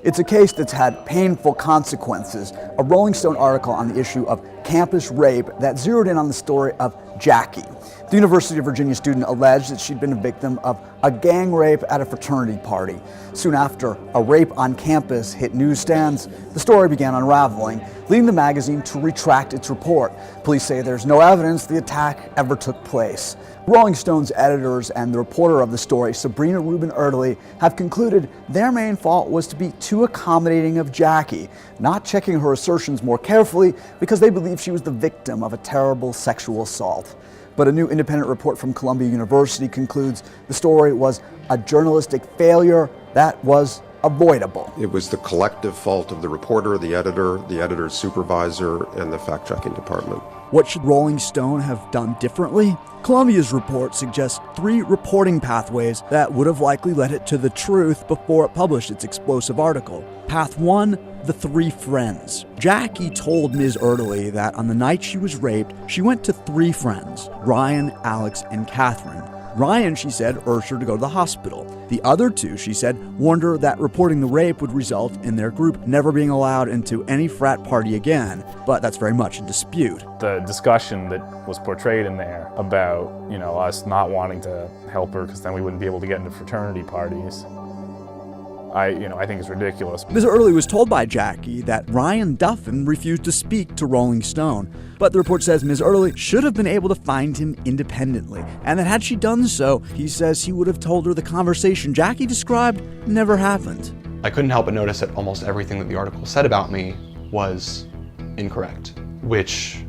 It's a case that's had painful consequences. A Rolling Stone article on the issue of campus rape that zeroed in on the story of Jackie. The University of Virginia student alleged that she'd been a victim of a gang rape at a fraternity party. Soon after a rape on campus hit newsstands, the story began unraveling, leading the magazine to retract its report. Police say there's no evidence the attack ever took place. Rolling Stone's editors and the reporter of the story, Sabrina Rubin Erdely, have concluded their main fault was to be too accommodating of Jackie, not checking her assertions more carefully because they believe she was the victim of a terrible sexual assault. But a new independent report from Columbia University concludes the story was a journalistic failure that was avoidable. It was the collective fault of the reporter, the editor's supervisor, and the fact-checking department. What should Rolling Stone have done differently? Columbia's report suggests 3 reporting pathways that would have likely led it to the truth before it published its explosive article. Path 1, the 3 friends. Jackie told Ms. Erdely that on the night she was raped, she went to 3 friends, Ryan, Alex, and Catherine. Ryan, she said, urged her to go to the hospital. The other 2, she said, warned her that reporting the rape would result in their group never being allowed into any frat party again, but that's very much in dispute. The discussion that was portrayed in there about, us not wanting to help her because then we wouldn't be able to get into fraternity parties, I think is ridiculous. Ms. Erdely was told by Jackie that Ryan Duffin refused to speak to Rolling Stone, but the report says Ms. Erdely should have been able to find him independently, and that had she done so, he says he would have told her the conversation Jackie described never happened. I couldn't help but notice that almost everything that the article said about me was incorrect, which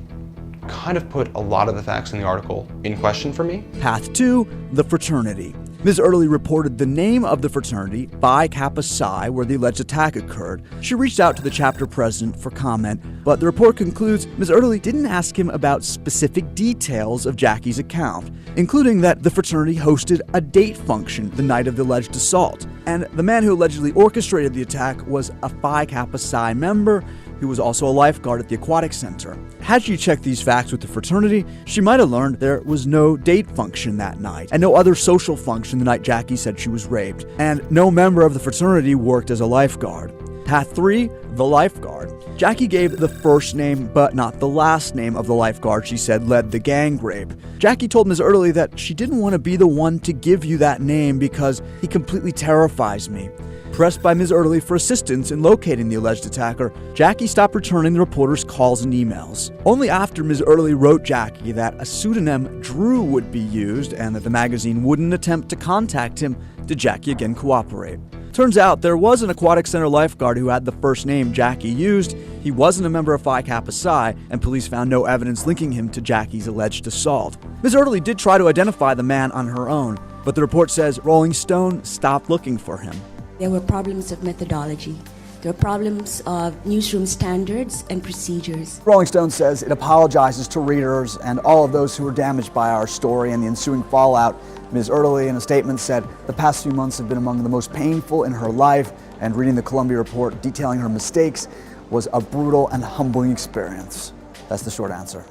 kind of put a lot of the facts in the article in question for me. Path 2, the fraternity. Ms. Erdely reported the name of the fraternity, Phi Kappa Psi, where the alleged attack occurred. She reached out to the chapter president for comment, but the report concludes Ms. Erdely didn't ask him about specific details of Jackie's account, including that the fraternity hosted a date function the night of the alleged assault, and the man who allegedly orchestrated the attack was a Phi Kappa Psi member who was also a lifeguard at the aquatic center. Had she checked these facts with the fraternity, she might have learned there was no date function that night, and no other social function the night Jackie said she was raped, and no member of the fraternity worked as a lifeguard. Path 3, the lifeguard. Jackie gave the first name, but not the last name of the lifeguard she said led the gang rape. Jackie told Ms. Erdely that she didn't want to be the one to give you that name because he completely terrifies me. Pressed by Ms. Erdely for assistance in locating the alleged attacker, Jackie stopped returning the reporter's calls and emails. Only after Ms. Erdely wrote Jackie that a pseudonym Drew would be used and that the magazine wouldn't attempt to contact him did Jackie again cooperate. Turns out there was an aquatic center lifeguard who had the first name Jackie used. He wasn't a member of Phi Kappa Psi, and police found no evidence linking him to Jackie's alleged assault. Ms. Erdely did try to identify the man on her own, but the report says Rolling Stone stopped looking for him. There were problems of methodology. There were problems of newsroom standards and procedures. Rolling Stone says it apologizes to readers and all of those who were damaged by our story and the ensuing fallout. Ms. Erdely, in a statement, said the past few months have been among the most painful in her life, and reading the Columbia report detailing her mistakes was a brutal and humbling experience. That's the short answer.